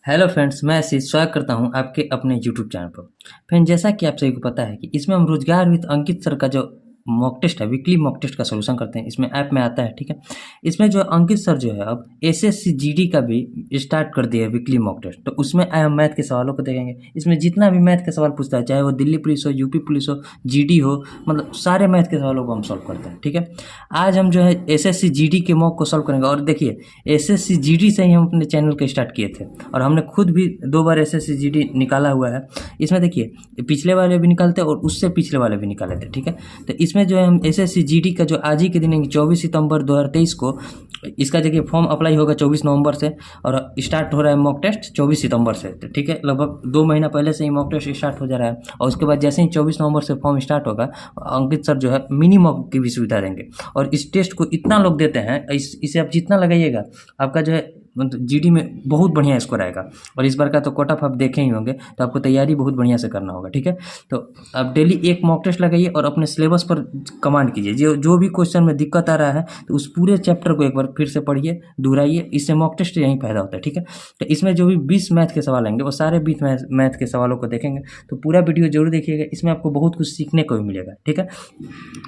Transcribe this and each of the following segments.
Hello friends, मैं आशीष स्वागत करता हूं आपके अपने यूट्यूब चैनल पर। फ्रेंड, जैसा कि आप सभी को पता है कि इसमें हम रोजगार विद अंकित सर का जो मॉक टेस्ट है, वीकली मॉक टेस्ट का सोल्यूशन करते हैं। इसमें ऐप में आता है, ठीक है। इसमें जो अंकित सर जो है अब एसएससी जीडी का भी स्टार्ट कर दिया है वीकली मॉक टेस्ट। तो उसमें हम मैथ के सवालों को देखेंगे। इसमें जितना भी मैथ के सवाल पूछता है, चाहे वो दिल्ली पुलिस हो, यूपी पुलिस हो, जीडी हो, मतलब सारे मैथ के सवालों को हम सॉल्व करते हैं, ठीक है। आज हम जो है एसएससी जीडी के मॉक को सॉल्व करेंगे। और देखिए, एसएससी जीडी से ही हम अपने चैनल को स्टार्ट किए थे और हमने खुद भी 2 बार एसएससी जीडी निकाला हुआ है। इसमें देखिए, पिछले वाले भी निकालते और उससे पिछले वाले भी निकाले थे, ठीक है। तो इसमें जो है हम एसएससी जीडी का जो आज ही के दिन 24 सितंबर 2023 को इसका देखिए फॉर्म अप्लाई होगा 24 नवंबर से और स्टार्ट हो रहा है मॉक टेस्ट 24 सितंबर से, तो ठीक है। लगभग 2 महीना पहले से ही मॉक टेस्ट स्टार्ट हो जा रहा है और उसके बाद जैसे ही 24 नवंबर से फॉर्म स्टार्ट होगा, अंकित सर जो है मिनी मॉक की भी सुविधा देंगे। और इस टेस्ट को इतना लोग देते हैं, इसे आप जितना लगाइएगा आपका जो है मतलब जीडी में बहुत बढ़िया स्कोर आएगा। और इस बार का तो कट ऑफ आप देखे ही होंगे, तो आपको तैयारी बहुत बढ़िया से करना होगा, ठीक है। तो आप डेली एक मॉक टेस्ट लगाइए और अपने सिलेबस पर कमांड कीजिए। जो भी क्वेश्चन में दिक्कत आ रहा है तो उस पूरे चैप्टर को एक बार फिर से पढ़िए, दोहराइए। इससे मॉक टेस्ट यहीं पैदा होता है, ठीक है। तो इसमें जो भी 20 मैथ के सवाल आएंगे वो सारे 20 मैथ के सवालों को देखेंगे। तो पूरा वीडियो जरूर देखिएगा, इसमें आपको बहुत कुछ सीखने को भी मिलेगा, ठीक है।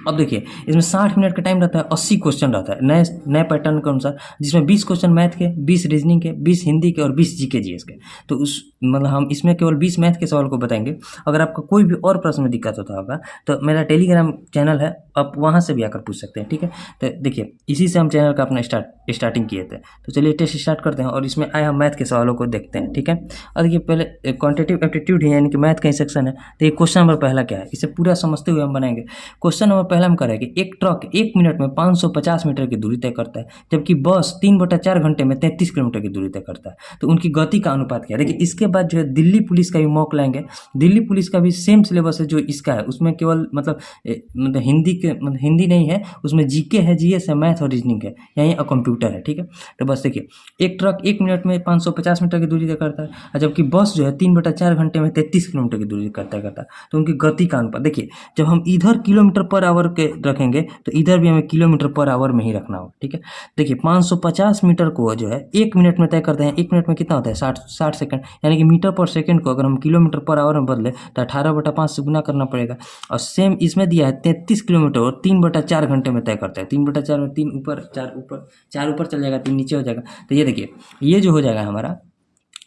अब देखिए, इसमें 60 मिनट का टाइम रहता है, 80 क्वेश्चन रहता है नए नए पैटर्न के अनुसार, जिसमें 20 क्वेश्चन मैथ के, 20 रीजनिंग के, 20 हिंदी के और 20 जीके जीएस के। तो उस मतलब हम इसमें केवल 20 मैथ के सवाल को बताएंगे। अगर आपका कोई भी और प्रश्न में दिक्कत होता होगा तो मेरा टेलीग्राम चैनल है, आप वहाँ से भी आकर पूछ सकते हैं, ठीक है। तो देखिए, इसी से हम चैनल का अपना स्टार्टिंग किए थे। तो चलिए टेस्ट स्टार्ट करते हैं और इसमें आए हम मैथ के सवालों को देखते हैं, ठीक है। और देखिए, पहले क्वांटिटेटिव एप्टीट्यूड है, यानी कि मैथ का ही सेक्शन है। तो ये क्वेश्चन नंबर पहला क्या है, इसे पूरा समझते हुए हम बनाएंगे। क्वेश्चन नंबर पहला हम करेंगे, एक ट्रक 1 मिनट में 550 मीटर की दूरी तय करता है, जबकि बस 3/4 घंटे में 33 किलोमीटर की दूरी तय करता है। तो उनकी गति का अनुपात क्या है। देखिए, इसके बाद जो है दिल्ली पुलिस का भी मॉक लाएंगे। दिल्ली पुलिस का भी सेम सिलेबस है जो इसका है, उसमें केवल मतलब हिंदी नहीं है, उसमें जीके है, जीएस है, मैथ और रीजनिंग है, यहीं कंप्यूटर है, ठीक है। तो बस देखिए, एक ट्रक 1 मिनट में 550 मीटर की दूरी तय करता है, और जबकि बस जो है 3/4 घंटे में 33 किलोमीटर की दूरी तय करता है। तो उनकी गति का अनुपात देखिए, जब हम इधर किलोमीटर पर आवर के रखेंगे तो इधर भी हमें किलोमीटर पर आवर में ही रखना होगा, ठीक है। देखिए, 550 मीटर को जो है 1 मिनट में तय करते हैं। 1 मिनट में कितना होता है, 60 सेकंड, यानी कि मीटर पर सेकंड को अगर हम किलोमीटर पर आवर में बदले तो 18/5 से गुना करना पड़ेगा। और सेम इसमें दिया है 33 किलोमीटर और 3/4 घंटे में तय करता है। 3/4 में 3 ऊपर 4 ऊपर चल जाएगा, 3 नीचे हो जाएगा। तो ये देखिए, ये जो हो जाएगा हमारा,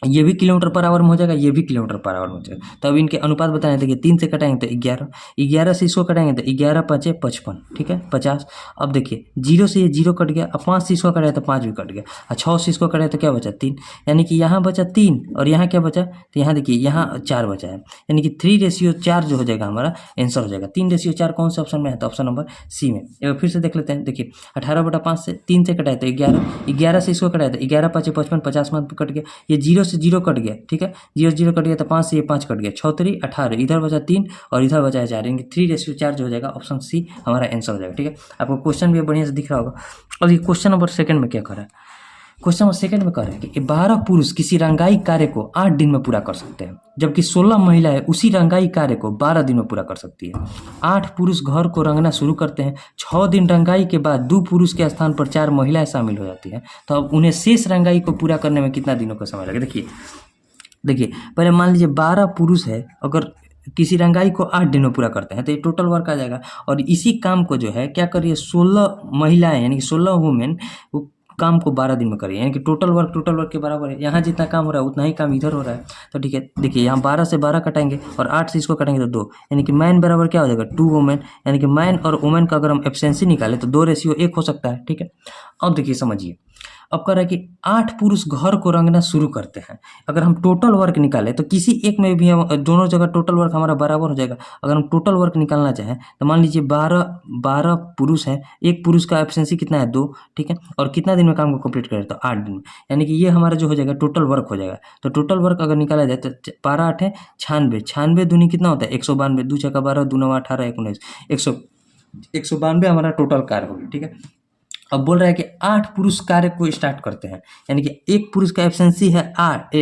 ये भी किलोमीटर पर आवर में हो जाएगा, ये भी किलोमीटर पर आवर में हो जाएगा। तो अब इनके अनुपात बताएं। देखिए, 3 से कटाएंगे तो 11, 11 से इसको कटाएंगे तो 11 5 55, ठीक है, 50। अब देखिए, 0 से ये 0 कट गया, अब 5 से इसको कटाए तो 5 भी कट गया, और 6 से इसको कटाए तो क्या बचा, 3। यानी कि यहाँ बचा 3 और यहाँ क्या बचा, तो यहाँ देखिए यहाँ 4 बचा है, यानी कि 3:4 जो हो जाएगा हमारा आंसर हो जाएगा। 3:4 कौन से ऑप्शन में है, तो ऑप्शन नंबर सी में। एक बार फिर से देख लेते हैं। देखिए, 18/5 से 3 से कटाए तो 11, 11 से इसको कटाए तो 11 5 55, 50 में कट गया। ये 0 से 0 कट गया, ठीक है, 0 0 कट गया तो 5 से ये 5 कट गया, 6 3 18, इधर बचा 3 और इधर बचा 4, यानी 3:4 जो हो जाएगा ऑप्शन सी हमारा आंसर हो जाएगा, ठीक है। आपको क्वेश्चन भी बढ़िया से दिख रहा होगा। और ये क्वेश्चन नंबर सेकंड में क्या कर रहा है, क्वेश्चन नंबर सेकंड में कह रहा है कि 12 पुरुष किसी रंगाई कार्य को 8 दिन में पूरा कर सकते हैं, जबकि 16 महिलाएं उसी रंगाई कार्य को 12 दिन में पूरा कर सकती है। 8 पुरुष घर को रंगना शुरू करते हैं, 6 दिन रंगाई के बाद 2 पुरुष के स्थान पर 4 महिलाएं शामिल हो जाती हैं। तो अब उन्हें शेष रंगाई को पूरा करने में कितना दिनों का समय लगेगा। देखिए, पहले मान लीजिए 12 पुरुष है, अगर किसी रंगाई को 8 दिन में पूरा करते हैं तो ये टोटल वर्क आ जाएगा। और इसी काम को जो है क्या करिए, 16 महिलाएं यानी कि 16 वुमेन वो काम को 12 दिन में करिए, यानी कि टोटल वर्क के बराबर है। यहाँ जितना काम हो रहा है उतना ही काम इधर हो रहा है। तो ठीक है, देखिए यहाँ 12 से 12 कटाएंगे और 8 से इसको कटाएंगे तो 2, यानी कि मैन बराबर क्या हो जाएगा, 2 वुमेन, यानी कि मैन और वुमेन का अगर हम एफिशिएंसी निकाले तो 2:1 हो सकता है, ठीक है। अब देखिए समझिए, अब कह रहा है कि 8 पुरुष घर को रंगना शुरू करते हैं। अगर हम टोटल वर्क निकालें तो किसी एक में भी हम दोनों जगह टोटल वर्क हमारा बराबर हो जाएगा। अगर हम टोटल वर्क निकालना चाहें तो मान लीजिए 12 पुरुष हैं, एक पुरुष का एफिशिएंसी कितना है, 2, ठीक है, और कितना दिन में काम को कंप्लीट करें तो 8 दिन में, यानी कि ये हमारा जो हो जाएगा टोटल वर्क हो जाएगा। तो टोटल वर्क अगर निकाला जाए तो 12 8 है 96, 96 दूनी कितना होता है, 192, 2 छक्का 12, 2 9 18 1 19, 192 हमारा टोटल कार्य होगी, ठीक है। अब बोल रहा है कि 8 पुरुष कार्य को स्टार्ट करते हैं, यानी कि एक पुरुष का एफिशिएंसी है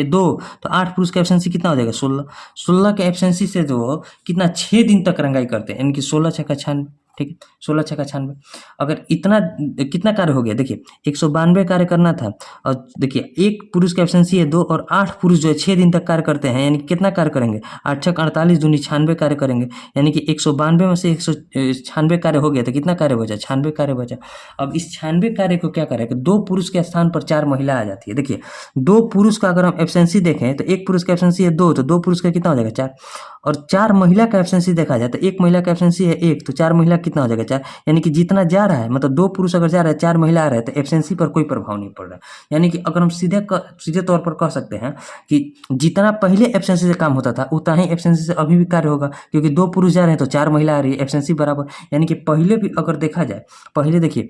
2, तो 8 पुरुष का एफिशिएंसी कितना हो जाएगा, 16 के एफिशिएंसी से जो कितना 6 दिन तक रंगाई करते हैं, यानी कि 16 6 96, ठीक है, 16 छक्का 96। अगर इतना कितना कार्य हो गया देखिए, 192 कार्य करना था, और देखिए एक पुरुष की एब्सेंसी है 2 और 8 पुरुष जो है 6 दिन तक कार्य करते हैं, यानी कितना कार्य करेंगे, 8 छक 48 दूनी 96 कार्य करेंगे, यानी कि 192 में से 196 कार्य हो गया तो कितना कार्य बचा, 96 कार्य बचा। अब इस 96 कार्य को क्या करें कि 2 पुरुष के स्थान पर 4 महिला आ जाती है। देखिए 2 पुरुष का अगर हम एब्सेंसी देखें तो एक पुरुष का एब्सेंसी है 2, तो 2 पुरुष का कितना हो जाएगा, 4, और 4 महिला का एब्सेंसी देखा जाए तो एक महिला का एब्सेंसी है 1, तो 4 महिला कितना हो जाएगा, 4, यानी कि जितना जा रहा है, मतलब 2 पुरुष अगर जा रहा है 4 महिला आ रहा है तो एब्सेंसी पर कोई प्रभाव नहीं पड़ रहा। यानी कि अगर हम सीधे तौर पर कह सकते हैं कि जितना पहले एब्सेंसी से काम होता था उतना ही एब्सेंसी से अभी भी कार्य होगा, क्योंकि 2 पुरुष जा रहे हैं तो 4 महिला आ रही है, एब्सेंसी बराबर। यानी कि पहले भी अगर देखा जाए, पहले देखिए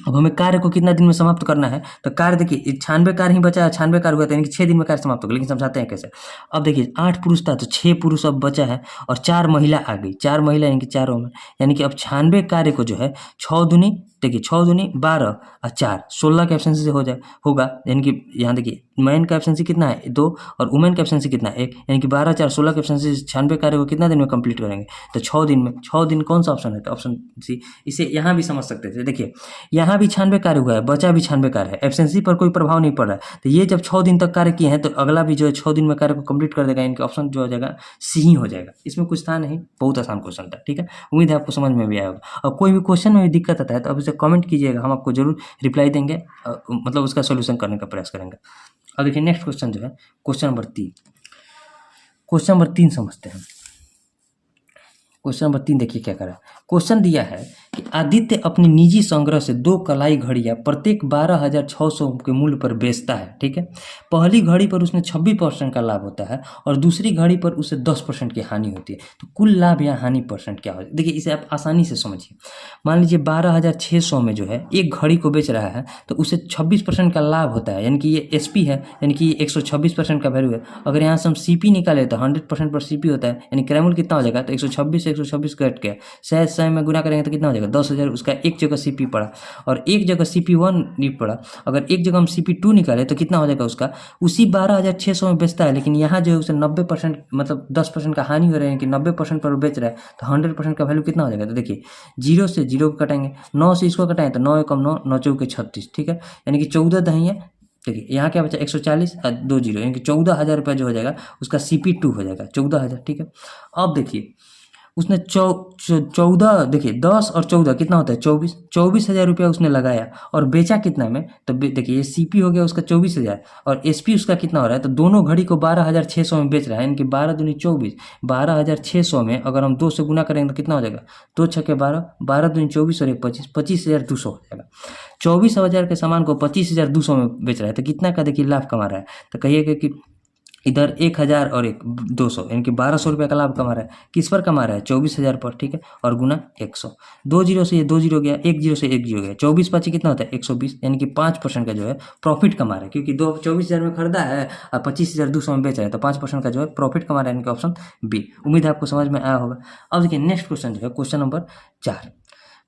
अब हमें कार्य को कितना दिन में समाप्त करना है, तो कार्य देखिए 96 कार्य ही बचा है, 96 कार्य हुआ था, यानी कि 6 दिन में कार्य समाप्त होगा। लेकिन समझाते हैं कैसे। अब देखिए 8 पुरुष था तो 6 पुरुष अब बचा है और 4 महिला आ गई, 4 महिला यानी कि 4 में, यानी कि अब 96 कार्य को जो है 6 दूनी, देखिए 6 दूनी 12 और 4 16 के एब्सेंसी से होगा। यानी कि यहाँ देखिए मैन का एब्सेंसी कितना है 2 और वुमेन का एब्सेंसी कितना है 1, यानी कि 12 4 16 के एब्सेंसी से 96 कार्य को कितना दिन में कंप्लीट करेंगे, तो 6 दिन में। 6 दिन कौन सा ऑप्शन है, तो ऑप्शन सी। इसे यहाँ भी समझ सकते थे, देखिए यहाँ भी 96 कार्य हुआ है, बचा भी 96 कार्य है, एब्सेंसी पर कोई प्रभाव नहीं पड़ रहा है, तो ये जब 6 दिन तक कार्य किए हैं तो अगला भी जो है 6 दिन में कार्य को कंप्लीट कर देगा, इनका ऑप्शन जो हो जाएगा सी ही हो जाएगा। इसमें कुछ था नहीं, बहुत आसान क्वेश्चन था। ठीक है, उम्मीद है आपको समझ में भी आया होगा। और कोई भी क्वेश्चन में भी दिक्कत आता है तो आप उसे कमेंट कीजिएगा, हम आपको जरूर रिप्लाई देंगे, मतलब उसका सोल्यूशन करने का प्रयास करेंगे। अब देखिए नेक्स्ट क्वेश्चन जो है क्वेश्चन नंबर 3, क्वेश्चन नंबर 3 समझते हैं। क्वेश्चन नंबर 3 देखिए क्या करा। क्वेश्चन दिया है कि आदित्य अपनी निजी संग्रह से 2 कलाई घड़ियां प्रत्येक 12,600 के मूल्य पर बेचता है। ठीक है, पहली घड़ी पर उसने 26% का लाभ होता है और दूसरी घड़ी पर उसे 10% की हानि होती है। तो कुल लाभ या हानि परसेंट क्या हो जाए, देखिए इसे आप आसानी से समझिए। मान लीजिए 12,600 में जो है एक घड़ी को बेच रहा है तो उसे 26% का लाभ होता है, यानी कि ये एसपी है, यानी कि 126% का वैल्यू है। अगर यहाँ से हम सीपी निकाले तो 100% पर सीपी होता है, यानी क्रैमूल कितना हो जाएगा, तो 126 कट के 100 में गुना करेंगे तो कितना हो जाएगा 10,000। उसका एक जगह सीपी पड़ा और एक जगह CP1 नहीं पड़ा। अगर एक जगह हम CP2 निकाले तो कितना हो जाएगा उसका, उसी 12,600 में बेचता है, लेकिन यहाँ जो है उसे 90% मतलब 10% का हानि हो रहा है कि 90% पर बेच रहा है, तो 100% का वैल्यू कितना हो जाएगा। तो देखिए 0 से 0 को कटाएंगे, 9 से इसको कटाएं तो 9 एकम 9, 9 चौके 36। ठीक है, यानी कि 14 दहिया, देखिए यहाँ क्या बचा 140 और 2 जीरो, यानी कि 14,000 रुपया जो हो जाएगा उसका CP2 हो जाएगा 14,000। ठीक है, अब देखिए उसने 14, देखिए 10 और 14 कितना होता है 24,000 रुपया उसने लगाया और बेचा कितना में, तो देखिए ये CP हो गया उसका 24,000 और SP उसका कितना हो रहा है, तो दोनों घड़ी को 12,600 में बेच रहा है, यानी कि 12 दूनी 24, 12,600 में अगर हम 2 से गुना करेंगे तो कितना हो जाएगा, 2 छक्के 12, 12 दूनी 24 और 1 25, 25,200 हो जाएगा। 24,000 के सामान को 25,200 में बेच रहा है तो कितना का देखिए लाभ कमा रहा है, तो कहिएगा कि इधर 1,000 और 200 यानी कि 1200 रुपये का लाभ कमा रहा है। किस पर कमा रहा है 24,000 पर। ठीक है, और गुना 100, 2 जीरो से ये 2 जीरो गया, 1 जीरो से 1 जीरो गया, 24 25 कितना होता है 120, यानी कि 5% का जो है प्रॉफिट कमा रहा है, क्योंकि 24,000 में खरीदा है और 25,200 में बेच रहा है, तो 5% का जो है प्रॉफिट कमा रहा है, यानी कि ऑप्शन बी। उम्मीद है आपको समझ में आया होगा। अब देखिए नेक्स्ट क्वेश्चन जो है क्वेश्चन नंबर 4,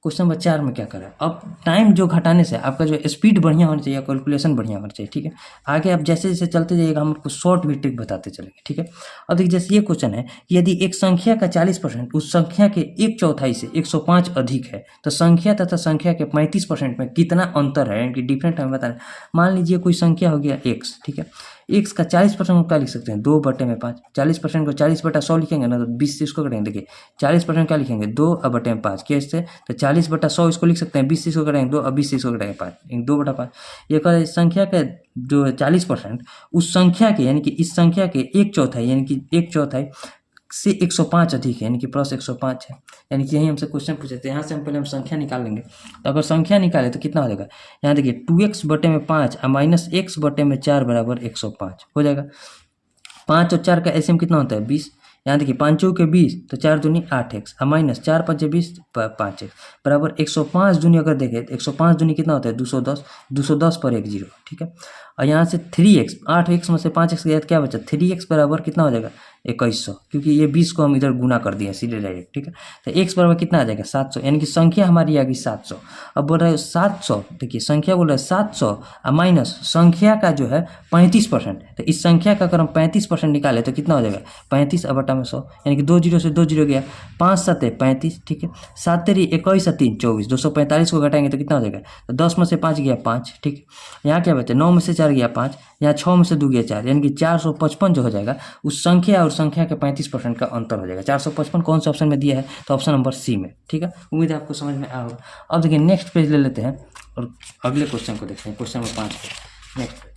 क्वेश्चन नंबर 4 में क्या करें। अब टाइम जो घटाने से आपका जो स्पीड बढ़िया होनी चाहिए, कैलकुलेशन बढ़िया होना चाहिए। ठीक है, आगे आप जैसे जैसे चलते जाइएगा हम आपको शॉर्ट भी ट्रिक बताते चलेंगे। ठीक है, अब देखिए जैसे ये क्वेश्चन है कि यदि एक संख्या का 40% उस संख्या के 1/4 से 105 अधिक है तो संख्या तथा संख्या के 35% में कितना अंतर है, यानी कि डिफरेंट हमें बताना। मान लीजिए कोई संख्या हो गया x, ठीक है, x का 40% क्या लिख सकते हैं 2/5, 40% को 40/100 लिखेंगे ना तो 20 से इसको करेंगे। देखिए 40% क्या लिखेंगे 2/5, कैसे, तो 40/100 इसको लिख सकते हैं, 20 से इसको करेंगे 2 और 20 से इसको करेंगे 5, 2/5। ये कह संख्या का जो 40% उस संख्या के, यानी कि इस संख्या के 1/4 यानी कि 1/4 से 105 अधिक है, यानी कि प्लस 105 है, यानी कि यही हमसे क्वेश्चन पूछे थे। यहाँ से हम पहले हम संख्या निकाल लेंगे, तो अगर संख्या निकाले तो कितना हो जाएगा, यहाँ देखिए 2x/5 और -x/4 बराबर 105 हो जाएगा। 5 और 4 का एसएम कितना होता है 20, यहाँ देखिए 5 चौके 20 तो 4 दूनी 8x और -4 5 20 5x बराबर 105 दूनी। अगर देखें तो 105 दूनी कितना होता है 210, 210 पर 1 जीरो। ठीक है, और यहाँ से 3x, 8x में से 5x गया तो क्या बचा 3x बराबर कितना हो जाएगा 2100, क्योंकि ये 20 को हम इधर गुना कर दिए सीधे डायरेक्ट, ठीक है। तो x बराबर कितना आ जाएगा 700, यानी कि संख्या हमारी आ गई 700। अब बोल रहा है 700, देखिए संख्या बोल रहा है 700 माइनस संख्या का जो है 35%, तो इस संख्या का अगर हम 35% निकाले तो कितना हो जाएगा 35 बटा में 100, यानी कि 2 जीरो से 2 जीरो गया, 5 7 35, ठीक है। 7 तेरी 21 और 3 24, 245 को घटाएंगे तो कितना हो जाएगा, तो 10 में से 5 गया 5, ठीक है। यहाँ क्या बचे, 9 में से 4 गया 5, यहाँ 6 में से 2 गया 4, यानी कि 455 जो हो जाएगा उस संख्या और संख्या के 35% का अंतर हो जाएगा। 455 कौन सा ऑप्शन में दिया है, तो ऑप्शन नंबर सी में, ठीक है। उम्मीद है आपको समझ में आया होगा। अब देखिए नेक्स्ट पेज ले लेते हैं और अगले क्वेश्चन को देखते हैं, क्वेश्चन नंबर 5 पे। नेक्स्ट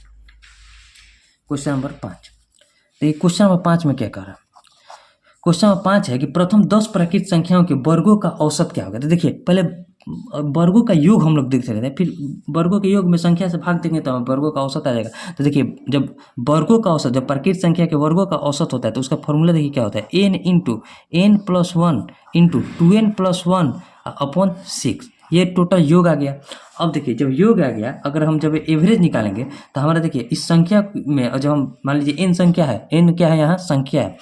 क्वेश्चन नंबर 5, तो ये क्वेश्चन नंबर 5 में क्या कह रहा है, क्वेश्चन नंबर 5 है कि प्रथम 10 प्राकृत संख्याओं के वर्गों का औसत क्या होगा। तो देखिए पहले वर्गों का योग हम लोग देखते रहते हैं, फिर वर्गों के योग में संख्या से भाग देंगे तो हमें वर्गों का औसत आ जाएगा। तो देखिए जब वर्गों का औसत, जब प्राकृत संख्या के वर्गों का औसत होता है तो उसका फॉर्मूला देखिए क्या होता है, n into n plus 1 into 2n plus 1 upon 6, ये टोटल योग आ गया। अब देखिए जब योग आ गया, अगर हम जब एवरेज निकालेंगे तो हमारा देखिए इस संख्या में, जब हम मान लीजिए n संख्या है, n क्या है यहाँ संख्या है,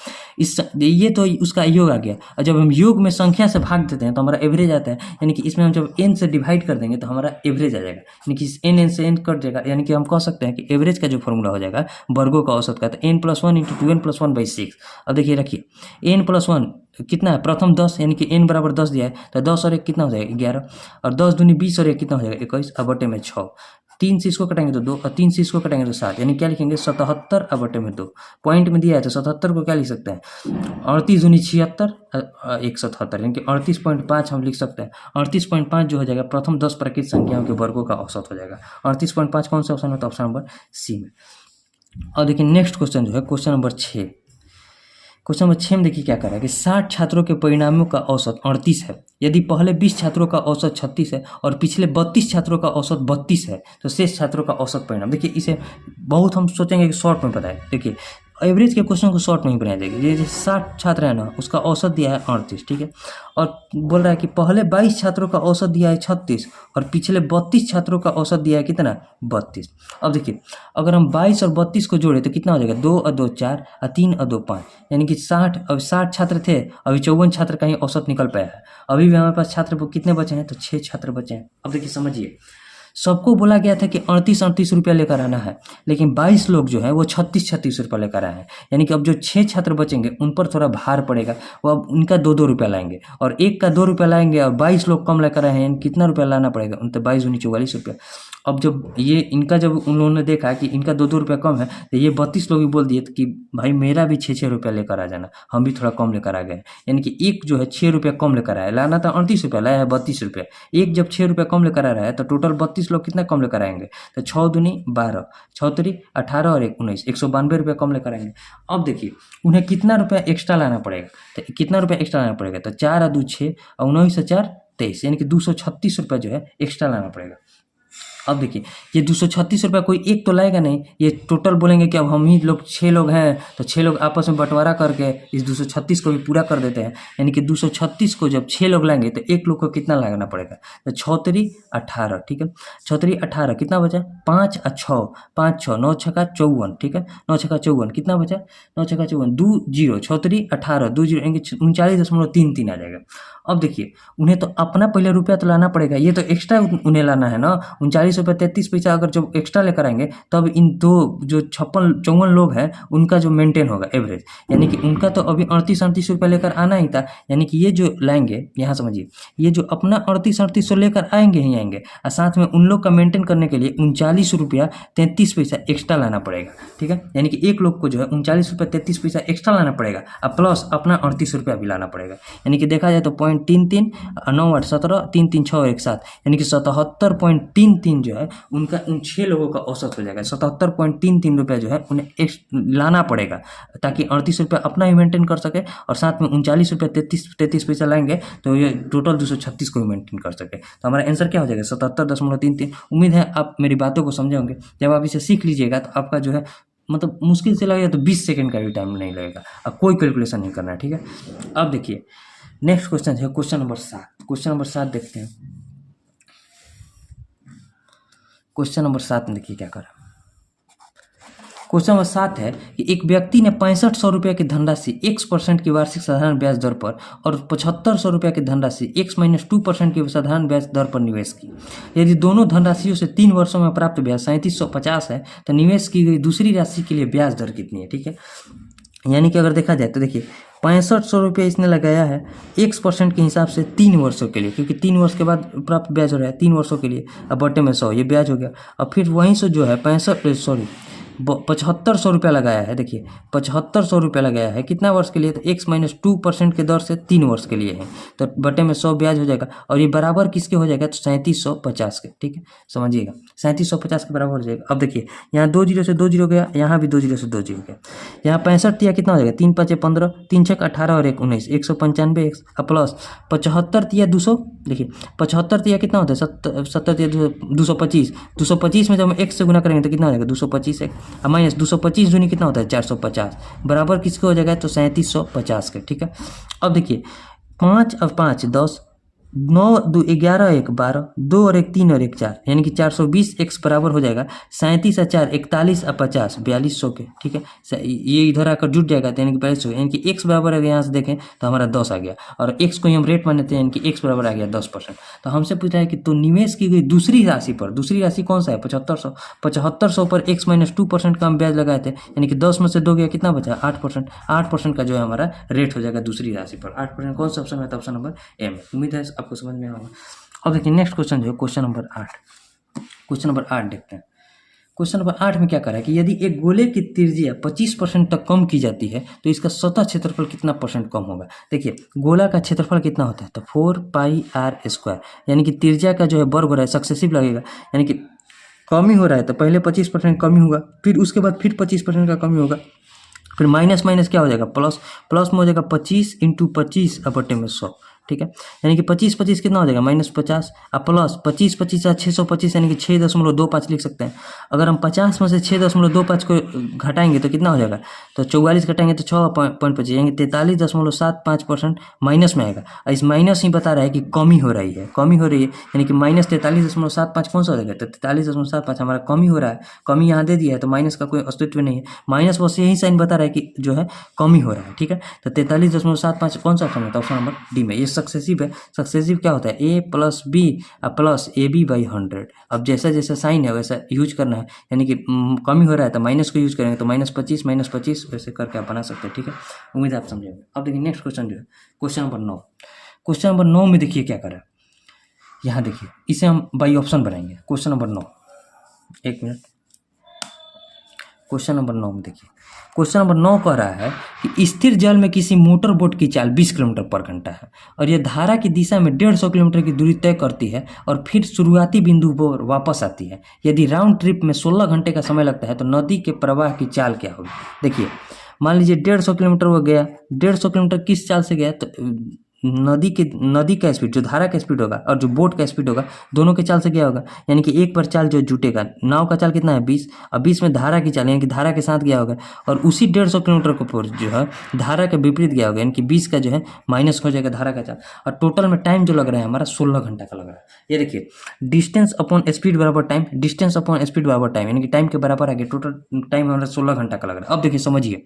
ये तो उसका योग आ गया, और जब हम योग में संख्या से भाग देते हैं तो हमारा एवरेज आता है, यानी कि इसमें हम जब n से डिवाइड कर देंगे तो हमारा एवरेज आ जाएगा, यानी कि n से n कट जाएगा, यानी कि हम कह सकते हैं कि एवरेज का जो फॉर्मूला हो जाएगा वर्गों का औसत का, तो n plus 1 into 2n plus 1 by 6। अब देखिए रखिए n प्लस 1 कितना है, प्रथम 10, यानी कि n बराबर 10 दिया है, तो 10 और 1 कितना हो जाएगा 11, और 10 दूनी 20 और 1 कितना हो जाएगा 21, अब बटे में 6, 3 से इसको कटेंगे तो 2, और 3 से इसको कटेंगे तो 7, यानी क्या लिखेंगे 77 अब बटे में 2। पॉइंट में दिया है तो 77 को क्या लिख सकते हैं, 38 दूनी 76, 177, यानी कि 38.5 हम लिख सकते हैं। 38.5 जो हो जाएगा प्रथम 10 प्राकृत संख्याओं के वर्गों का औसत हो जाएगा। 38.5 कौन सा ऑप्शन में, तो ऑप्शन नंबर सी में। और देखिए नेक्स्ट क्वेश्चन जो है क्वेश्चन नंबर 6, क्वेश्चन नंबर 6 में देखिए क्या कर रहा है कि 60 छात्रों के परिणामों का औसत 38 है, यदि पहले 20 छात्रों का औसत 36 है और पिछले 32 छात्रों का औसत 32 है तो शेष छात्रों का औसत परिणाम। देखिए इसे बहुत हम सोचेंगे कि शॉर्ट में बताए, देखिए एवरेज के क्वेश्चन को शॉर्ट में ही बनाया जाएगा। ये जो 60 छात्र है ना, उसका औसत दिया है 38, ठीक है, और बोल रहा है कि पहले 22 छात्रों का औसत दिया है 36 और पिछले 32 छात्रों का औसत दिया है कितना 32। अब देखिए अगर हम 22 और 32 को जोड़े तो कितना हो जाएगा, 2 और 2 4 और 3 और 2 5, यानी कि 60, अब 60 छात्र थे, अभी 54 छात्र का ही औसत निकल पाया है। अभी भी हमारे पास छात्र कितने बचे हैं, तो 6 छात्र बचे हैं। अब देखिए समझिए, सबको बोला गया था कि 38 रुपया लेकर आना है, लेकिन 22 लोग जो है वो 36 रुपया लेकर आए हैं, यानी कि अब जो 6 छात्र बचेंगे उन पर थोड़ा भार पड़ेगा, वो अब उनका 2 रुपया लाएंगे, और एक का 2 रुपया लाएंगे, और 22 लोग कम लेकर आए हैं, कितना रुपया लाना पड़ेगा, उन तो 22 दूनी 44 रुपया। अब जब ये इनका, जब उन लोगों ने देखा कि इनका 2 रुपया कम है, तो ये 32 लोग भी बोल दिए कि भाई मेरा भी 6 रुपया लेकर आ जाना, हम भी थोड़ा कम लेकर आ गए, यानी कि एक जो है 6 रुपया कम लेकर आया, लाना था 38 रुपया, लाया है 32 रुपया, एक जब 6 रुपया कम लेकर आ रहा है तो टोटल 32 लोग कितना कम लेकर आएंगे, तो 6 दूनी 12, 6 3 18 और 1 19, 192 रुपया कम लेकर आएंगे। अब देखिए उन्हें कितना रुपया एक्स्ट्रा लाना पड़ेगा, तो कितना रुपया एक्स्ट्रा लाना पड़ेगा, तो 4 और 2 6 और 19 से 4 23, यानी कि 236 रुपया जो है एक्स्ट्रा लाना पड़ेगा। अब देखिए ये 236 रुपया कोई एक तो लाएगा नहीं, ये टोटल बोलेंगे कि अब हम ही लोग 6 लोग हैं तो 6 लोग आपस में बंटवारा करके इस 236 को भी पूरा कर देते हैं, यानी कि 236 को जब 6 लोग लाएंगे तो एक लोग को कितना लगाना पड़ेगा, तो 6 3 18, ठीक है, 6 3 18 कितना बचा 5 और 6, 5 6 9 6 54, ठीक है, 9 6 54 कितना बचा, 9 6 54 2 0, 6 3 18 2 0, यानी कि 39.33 आ जाएगा। अब देखिए उन्हें तो अपना पहले रुपया तो लाना पड़ेगा, ये तो एक्स्ट्रा उन्हें लाना है ना, 39 रुपये 33 पैसा अगर जब एक्स्ट्रा लेकर आएंगे तब इन दो जो 54 लोग हैं उनका जो मेंटेन होगा एवरेज, यानी कि उनका तो अभी 38 रुपये लेकर आना ही था, यानी कि ये जो लाएंगे, यहाँ समझिए ये जो अपना 38 लेकर आएंगे ही आएंगे, और साथ में उन लोग का मेंटेन करने के लिए 39 रुपया 33 पैसा एक्स्ट्रा लाना पड़ेगा, ठीक है, यानी कि एक लोग को जो है 39 रुपये 33 पैसा एक्स्ट्रा लाना पड़ेगा, और प्लस अपना 38 रुपया भी लाना पड़ेगा, यानी कि देखा जाए तो 0.33 9 8 17 3 3 6 1 7, यानी कि 77.33 जो है उनका उन 6 लोगों का औसत हो जाएगा। 77.33 रुपया जो है उन्हें लाना पड़ेगा, ताकि 38 रुपया अपना ही मेंटेन कर सके, और साथ में 39 रुपया 33 पैसा लाएंगे तो ये टोटल 236 को भी मेंटेन कर सके। तो हमारा आंसर क्या हो जाएगा 77.33। उम्मीद है आप मेरी बातों को समझे होंगे। जब आप इसे सीख लीजिएगा तो आपका जो है मतलब मुश्किल से लगेगा तो 20 सेकंड का भी टाइम नहीं लगेगा, अब कोई कैलकुलेशन नहीं करना है, ठीक है। अब देखिए नेक्स्ट क्वेश्चन है क्वेश्चन नंबर 7। क्वेश्चन नंबर 7 देखते हैं। क्वेश्चन नंबर 7 में देखिए क्या कर, क्वेश्चन नंबर 7 है कि एक व्यक्ति ने 6500 रुपये की धनराशि x% की वार्षिक साधारण ब्याज दर पर और 7500 रुपये की धनराशि x-2% की साधारण ब्याज दर पर निवेश की। यदि दोनों धनराशियों से 3 वर्षों में प्राप्त ब्याज 3750 है तो निवेश की गई दूसरी राशि के लिए ब्याज दर कितनी है, ठीक है। यानी कि अगर देखा जाए तो देखिए 6500 रुपये इसने लगाया है x% के हिसाब से 3 वर्षों के लिए, क्योंकि 3 वर्ष के बाद प्राप्त ब्याज हो रहा है 3 वर्षों के लिए। अब बटे में 100 ये ब्याज हो गया। अब फिर वहीं से जो है 7500 रुपया लगाया है। देखिए 7500 रुपया लगाया है कितना वर्ष के लिए, तो x-2% के दर से 3 वर्ष के लिए है, तो बटे में 100 ब्याज हो जाएगा। और ये बराबर किसके हो जाएगा, तो 3750 के, ठीक है, समझिएगा 3750 के बराबर हो जाएगा। अब देखिए यहाँ 2 जीरो से 2 जीरो गया, यहाँ भी 2 जीरो से 2 जीरो गया। यहाँ 65 तिया कितना हो जाएगा, 3 5 15, 3 6 18 और 1 19, 195 प्लस 75 तिया 200। देखिए 75 तिया कितना होता है, 70 तिया 225, 225 में जब हम x से गुना करेंगे तो कितना हो जाएगा 225 और माइनस 225 दूनी कितना होता है 450, बराबर किसके हो जाएगा, तो 3750 के, ठीक है। अब देखिए 5 और 5 10, 9 2 11 1 12, 2 और 1 3 और 1 4, यानी कि 420 x बराबर हो जाएगा 37 और 4 41 और 50 4200 के, ठीक है। ये इधर आकर जुट जाएगा तो यानी कि 4200, यानी कि x बराबर अगर यहाँ से देखें तो हमारा 10 आ गया, और x को हम रेट मानते हैं, यानी कि x बराबर आ गया 10%। तो हमसे पूछा है कि तो निवेश की गई दूसरी राशि पर, दूसरी राशि कौन सा है 7500, 7500 पर x-2% का हम ब्याज लगाए थे, यानी कि 10 में से 2 गया कितना बचा 8%, 8% का जो है हमारा रेट हो जाएगा दूसरी राशि पर। 8% कौन सा ऑप्शन है, तो ऑप्शन नंबर एम। उम्मीद है आपको समझ में आएगा। अब देखिए नेक्स्ट क्वेश्चन जो है क्वेश्चन नंबर 8, क्वेश्चन नंबर 8 देखते हैं। क्वेश्चन नंबर 8 में क्या करा है कि यदि एक गोले की त्रिज्या 25% तक कम की जाती है तो इसका सतह क्षेत्रफल कितना % कम होगा। देखिए गोला का क्षेत्रफल कितना होता है, तो 4πr², यानी कि त्रिज्या का जो है वर्ग हो रहा है सक्सेसिव लगेगा, यानी कि कमी हो रहा है तो पहले 25% कमी होगा, फिर उसके बाद फिर 25% का कमी होगा, फिर माइनस माइनस क्या हो जाएगा प्लस, प्लस में हो जाएगा 25 × 25 बटे में 100, ठीक है। यानी कि 25 25 कितना हो जाएगा -50 और प्लस 25 25 625, यानी कि 6.25 लिख सकते हैं। अगर हम 50 में से 6.25 को घटाएंगे तो कितना हो जाएगा, तो 44 घटाएंगे तो 6.25, यानी 43.75% माइनस में आएगा। और इस माइनस ही बता रहा है कि कमी हो रही है, कमी हो रही है, यानी कि -43.75 कौन सा हो जाएगा, तो 43.75 हमारा कमी हो रहा है। कमी यहाँ दे दिया है तो माइनस का कोई अस्तित्व नहीं है, माइनस बस यही साइन बता रहा है कि जो है कमी हो रहा है, ठीक है। तो 43.75 कौन सा ऑप्शन है, तो ऑप्शन नंबर डी में। ये सक्सेसिव है, सक्सेसिव क्या होता है a + b प्लस AB/100। अब जैसा जैसा साइन है वैसा यूज करना है, यानी कि कमी हो रहा है तो माइनस को यूज करेंगे तो -25 वैसे करके आप बना सकते हैं, ठीक है। उम्मीद है आप समझेंगे। अब देखिए नेक्स्ट क्वेश्चन जो है क्वेश्चन नंबर 9, क्वेश्चन नंबर 9 में देखिए क्या करा है, यहाँ देखिए इसे हम बाई ऑप्शन बनाएंगे। क्वेश्चन नंबर 9, एक मिनट, क्वेश्चन नंबर 9 में देखिए क्वेश्चन नंबर 9 कह रहा है कि स्थिर जल में किसी मोटर बोट की चाल 20 किलोमीटर पर घंटा है और यह धारा की दिशा में 150 किलोमीटर की दूरी तय करती है और फिर शुरुआती बिंदु पर वापस आती है। यदि राउंड ट्रिप में 16 घंटे का समय लगता है तो नदी के प्रवाह की चाल क्या होगी। देखिए मान लीजिए 150 किलोमीटर वो गया, 150 किलोमीटर किस चाल से गया, तो नदी का स्पीड जो धारा का स्पीड होगा और जो बोट का स्पीड होगा दोनों के चाल से क्या होगा, यानी कि एक पर चाल जो जुटेगा, नाव का चाल कितना है 20 और 20 में धारा की चाल यानी कि धारा के साथ गया होगा, और उसी 150 किलोमीटर के ऊपर जो है धारा के विपरीत गया होगा, यानी कि 20 का जो है माइनस हो जाएगा धारा का चाल, और टोटल में टाइम जो लग रहा है हमारा 16 घंटा का लग रहा है। ये देखिए डिस्टेंस अपॉन स्पीड बराबर टाइम, डिस्टेंस अपॉन स्पीड बराबर टाइम, यानी कि टाइम के बराबर आ गया, टोटल टाइम हमारा 16 घंटा का लग रहा है। अब देखिए समझिए,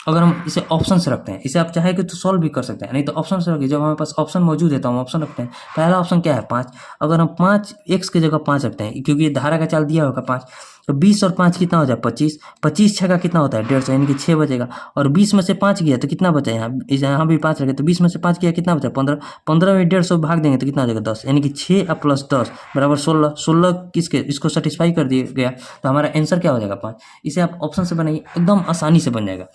अगर हम इसे ऑप्शन से रखते हैं, इसे आप चाहे कि तो सॉल्व भी कर सकते हैं, नहीं तो ऑप्शन से रखिए। जब हमारे पास ऑप्शन मौजूद है तो हम ऑप्शन रखते हैं। पहला ऑप्शन क्या है 5, अगर हम 5 x की जगह 5 रखते हैं क्योंकि ये धारा का चाल दिया होगा 5, तो 20 और 5 कितना हो जाए 25, 25 छः का कितना होता है 150, यानी कि 6 बचेगा, और 20 में से 5 गया तो कितना बचा, यहाँ भी 5 रखे तो 20 में से 5 गया कितना बचा 15, 15 में 150 भाग देंगे तो कितना हो जाएगा 10, यानी कि 6 + 10 बराबर 16, 16 किसके इसको सेटिस्फाई कर दिया गया तो हमारा आंसर क्या हो जाएगा 5। इसे आप ऑप्शन से बनाइए, एकदम आसानी से बन जाएगा।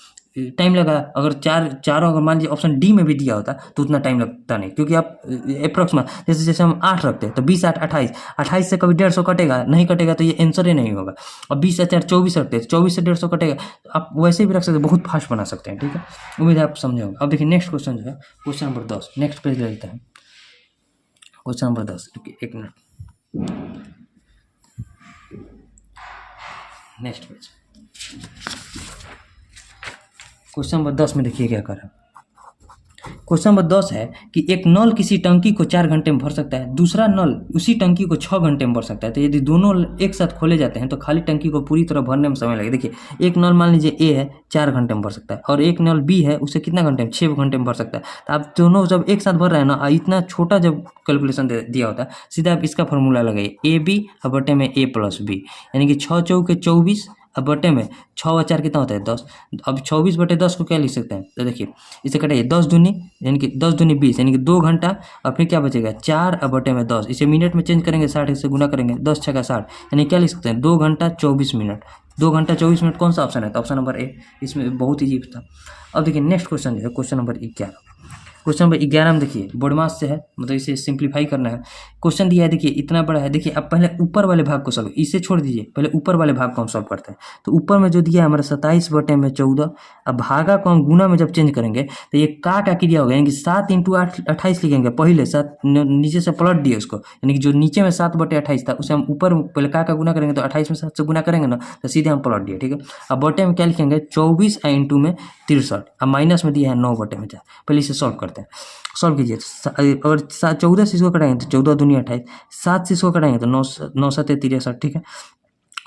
टाइम लगा, अगर चारों अगर मान लीजिए ऑप्शन डी में भी दिया होता तो उतना टाइम लगता नहीं, क्योंकि आप अप्रोक्सीमेट जैसे जैसे हम 8 रखते हैं तो 20 8 28, 28 से कभी 150 कटेगा, नहीं कटेगा तो ये आंसर ही नहीं होगा। और 20 और 4 24 रखते हैं, 24 से 150 कटेगा, आप वैसे भी रख सकते हैं, बहुत फास्ट बना सकते हैं, ठीक है। उम्मीद है आप समझे होंगे। अब देखिए नेक्स्ट क्वेश्चन जो है क्वेश्चन नंबर 10, नेक्स्ट पेज ले लेते हैं। क्वेश्चन नंबर 10, एक minute, next page, question number 10 में देखिए क्या करा, क्वेश्चन नंबर 10 है कि एक नल किसी टंकी को 4 घंटे में भर सकता है, दूसरा नल उसी टंकी को 6 घंटे में भर सकता है। तो यदि दोनों एक साथ खोले जाते हैं तो खाली टंकी को पूरी तरह भरने में समय लगेगा। देखिए एक नल मान लीजिए ए है 4 घंटे में भर सकता है, और एक नल बी है उसे कितना घंटे में 6 घंटे में भर सकता है। तो आप दोनों जब एक साथ भर रहे हैं ना, इतना छोटा जब कैलकुलेशन दिया होता है, सीधा आप इसका फॉर्मूला लगाइए, ए बी और बटे में ए प्लस बी, यानी कि 6 चौके 24 अब बटे में 6 और 4 कितना होता है 10। अब 24 बटे 10 को क्या लिख सकते हैं, तो देखिए इसे कटाइए 10 दूनी यानी कि 10 दूनी 20 यानी कि 2 घंटा, और फिर क्या बचेगा 4 और बटे में 10, इसे मिनट में चेंज करेंगे 60 से गुना करेंगे 10 छका 60, यानी क्या लिख सकते हैं 2 घंटा 24 मिनट। 2 घंटा 24 मिनट कौन सा ऑप्शन है, तो ऑप्शन नंबर ए, इसमें बहुत ईजी था। अब देखिए नेक्स्ट क्वेश्चन जो है क्वेश्चन नंबर 11। क्वेश्चन नंबर 11 में देखिए बोर्ड मास से है, मतलब इसे सिंप्लीफाई करना है। क्वेश्चन दिया है देखिए इतना बड़ा है, देखिए अब पहले ऊपर वाले भाग को सॉल्व, इसे छोड़ दीजिए, पहले ऊपर वाले भाग को हम सॉल्व करते हैं। तो ऊपर में जो दिया है हमारा 27 बटे में 14, अब भागा को हम गुना में जब चेंज करेंगे तो ये का क्रिया होगा, यानी कि 7 × 8 28 लिखेंगे, पहले 7 नीचे से पलट दिए उसको, यानी कि जो नीचे में 7 बटे 28 था उसे हम ऊपर पहले का गुना करेंगे तो 28 में 7 से गुना करेंगे ना, तो सीधे हम पलट दिए। ठीक है, अब बटे में क्या लिखेंगे 24 और इंटू में 63, अब माइनस में दिया है 9 बटे में 4। पहले इसे सॉल्व करते हैं, सॉल्व कीजिए। अगर 14 से इसको कटाएंगे तो 14 दूनी 28, 7 से इसको कटाएंगे तो 9 9 7 63, ठीक है,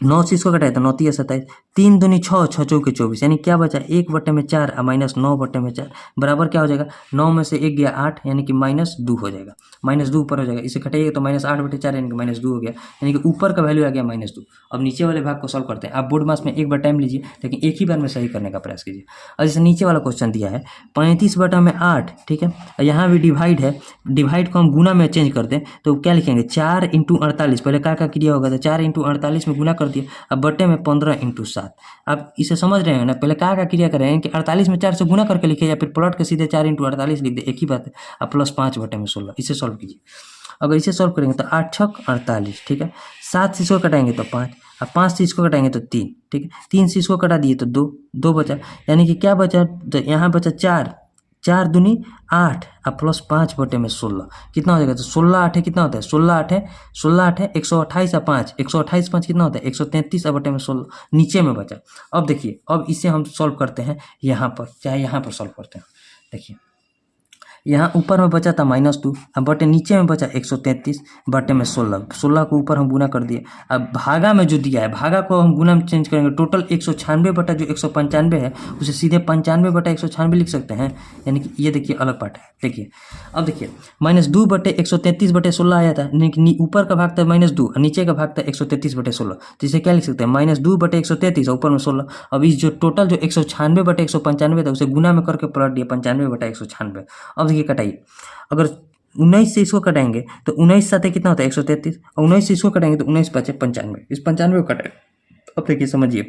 9 से इसको कटाए तो 9 3 27, 3 दूनी 6 6 चौके 24, यानी क्या बचा 1 बटे में 4 और माइनस 9 बटे में 4 बराबर क्या हो जाएगा, 9 में से 1 गया 8, यानी कि -2 हो जाएगा, -2 ऊपर हो जाएगा, इसे कटाइएगा तो -8 बटे 4 यानी कि -2 हो गया, यानी कि ऊपर का वैल्यू आ गया -2। अब नीचे वाले भाग को सॉल्व करते हैं। आप बोर्ड मास में एक बार टाइम लीजिए, लेकिन एक ही बार में सही करने का प्रयास कीजिए। और जैसे नीचे वाला क्वेश्चन दिया है 35 बटा में 8, ठीक है, यहाँ भी डिवाइड है, डिवाइड को हम गुना में चेंज करते हैं तो क्या लिखेंगे 4 × 48, पहले का क्रिया होगा तो 4 × 48 में गुना कर दिया, अब बटे में 15 × 7। आप इसे समझ रहे हैं ना, पहले का क्रिया कर रहे हैं कि 48 में 4 से गुना करके लिखे या फिर प्लॉट के सीधे 4 × 48 लिख दे, एक ही बात है। अब प्लस 5 बटे में 16, इसे सॉल्व कीजिए। अगर इसे सॉल्व करेंगे तो 8 छक 48, ठीक है, 7 से इसको कटाएंगे तो 5, अब 5 से इसको कटाएंगे तो 3, ठीक है, 3 से इसको कटा दिए तो 2 बचा, यानी कि क्या बचा, तो यहाँ बचा 4 4 दूनी 8 और प्लस 5 बटे में 16, कितना हो जाएगा, तो 16 8 कितना होता है, 16 8 है 128 और 5, 128 5 कितना होता है 133 और बटे में 16 नीचे में बचा। अब देखिए अब इसे हम सॉल्व करते हैं यहाँ पर, चाहे यहाँ पर सॉल्व करते हैं। देखिए यहाँ ऊपर में बचा था -2, अब बटे नीचे में बचा 133 बटे में 16 को ऊपर हम गुना कर दिए। अब भागा में जो दिया है, भागा को हम गुना में चेंज करेंगे, टोटल 196 बटा जो 195 है उसे सीधे 95 बटा 196 लिख सकते हैं, यानी कि ये देखिए अलग पार्ट है। देखिए अब देखिए -2 बटे 133 बटे 16 आया था, यानी कि ऊपर का भाग था -2 और नीचे का भाग था 133 बटे 16, तो इसे क्या लिख सकते हैं -2 बटे 133 और ऊपर में 16। अब इस जो टोटल जो 196 बटे 195 था उसे गुना में करके पलट दिया 95 बटा 196। अब देखिए कटाइए, अगर 19 से इसको कटाएंगे तो 19 साथ कितना होता है 133, और 19 से इसको कटाएंगे तो 19 बचे 95, इस 95 को कटाए। अब देखिए समझिए,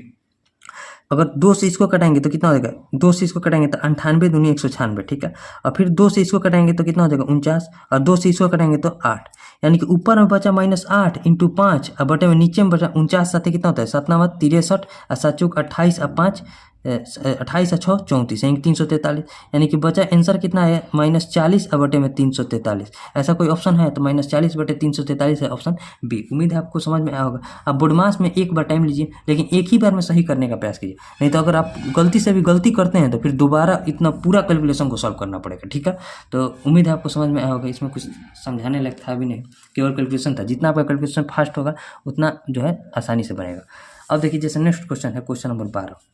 अगर 2 से इसको कटाएंगे तो कितना हो जाएगा, 2 से इसको कटाएंगे तो 98 दूनी 196, ठीक है, और फिर 2 से इसको कटाएंगे तो कितना हो जाएगा 49, और 2 से इसको कटाएंगे तो 8, यानी कि ऊपर में बचा -8 × 5 और बटे में नीचे में बचा 49, साथ कितना होता है 7 9 63 और 7 चौक 28 और 5 28 और 6 34, यानी 343, यानी कि बचा आंसर कितना है -40 और बटे में 343। ऐसा कोई ऑप्शन है तो -40 बटे 343 है ऑप्शन बी। उम्मीद है आपको समझ में आया होगा। आप बोर्डमास में एक बार टाइम लीजिए, लेकिन एक ही बार में सही करने का प्रयास कीजिए, नहीं तो अगर आप गलती से भी गलती करते हैं तो फिर दोबारा इतना पूरा कैलकुलेशन को सॉल्व करना पड़ेगा। ठीक है, तो उम्मीद है आपको समझ में आया होगा। इसमें कुछ समझाने लायक था भी नहीं, केवल कैलकुलेशन था। जितना आपका कैलकुलेशन फास्ट होगा उतना जो है आसानी से बनेगा। अब देखिए जैसे नेक्स्ट क्वेश्चन है क्वेश्चन नंबर 12।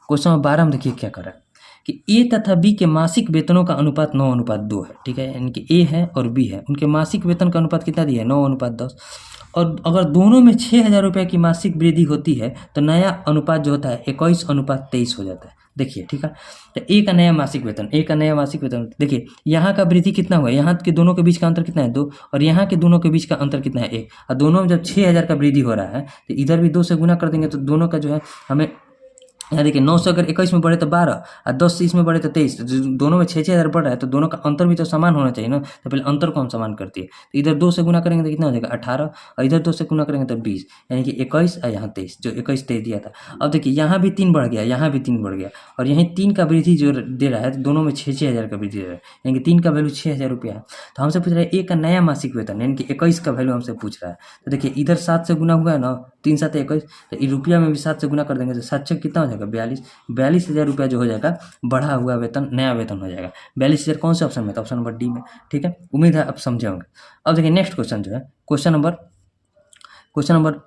क्वेश्चन नंबर 12 में देखिए क्या कर रहा है कि ए तथा बी के मासिक वेतनों का अनुपात 9:2 है। ठीक है, यानी कि ए है और बी है, उनके मासिक वेतन का अनुपात कितना दिया है 9:10। और अगर दोनों में 6,000 रुपये की मासिक वृद्धि होती है तो नया अनुपात जो होता है 21:23 हो जाता है। देखिए ठीक है, तो ए का नया मासिक वेतन देखिए यहाँ का वृद्धि कितना हुआ है, यहाँ के दोनों के बीच का अंतर कितना है 2, और यहाँ के दोनों के बीच का अंतर कितना है 1, और दोनों में जब 6,000 का वृद्धि हो रहा है तो इधर भी 2 से गुना कर देंगे तो दोनों का जो है हमें यहाँ देखिए 9 से अगर 21 में बढ़े तो 12 और 10 से इसमें बढ़े तो 23, दोनों में 6,000 बढ़ रहा है तो दोनों का अंतर भी तो समान होना चाहिए ना। तो पहले अंतर को हम समान करती है, तो इधर 2 से गुना करेंगे तो कितना हो जाएगा 18, और इधर 2 से गुना करेंगे तो 20, यानी कि 21 और यहाँ 23, जो 21 23 दिया था। अब देखिए यहाँ भी 3 बढ़ गया, यहाँ भी 3 बढ़ गया, और यहीं 3 का वृद्धि जो दे रहा है तो दोनों में 6,000 का वृद्धि दे रहा है, यानी कि 3 का वैल्यू 6,000 रुपया है। तो हमसे पूछ रहा है ए का नया मासिक वेतन, यानी कि 21 का वैल्यू हमसे पूछ रहा है। तो देखिए इधर 7 से गुना हुआ है ना, 3 7 21, तो ये रुपया में भी 7 से गुना कर देंगे तो 7 6 कितना हो जाएगा 42,000 रुपया जो हो जाएगा बढ़ा हुआ वेतन, नया वेतन हो जाएगा। 42,000 कौन से ऑप्शन में था? ऑप्शन नंबर डी में। ठीक है, उम्मीद है आप समझे होंगे। अब देखिए नेक्स्ट क्वेश्चन जो है क्वेश्चन नंबर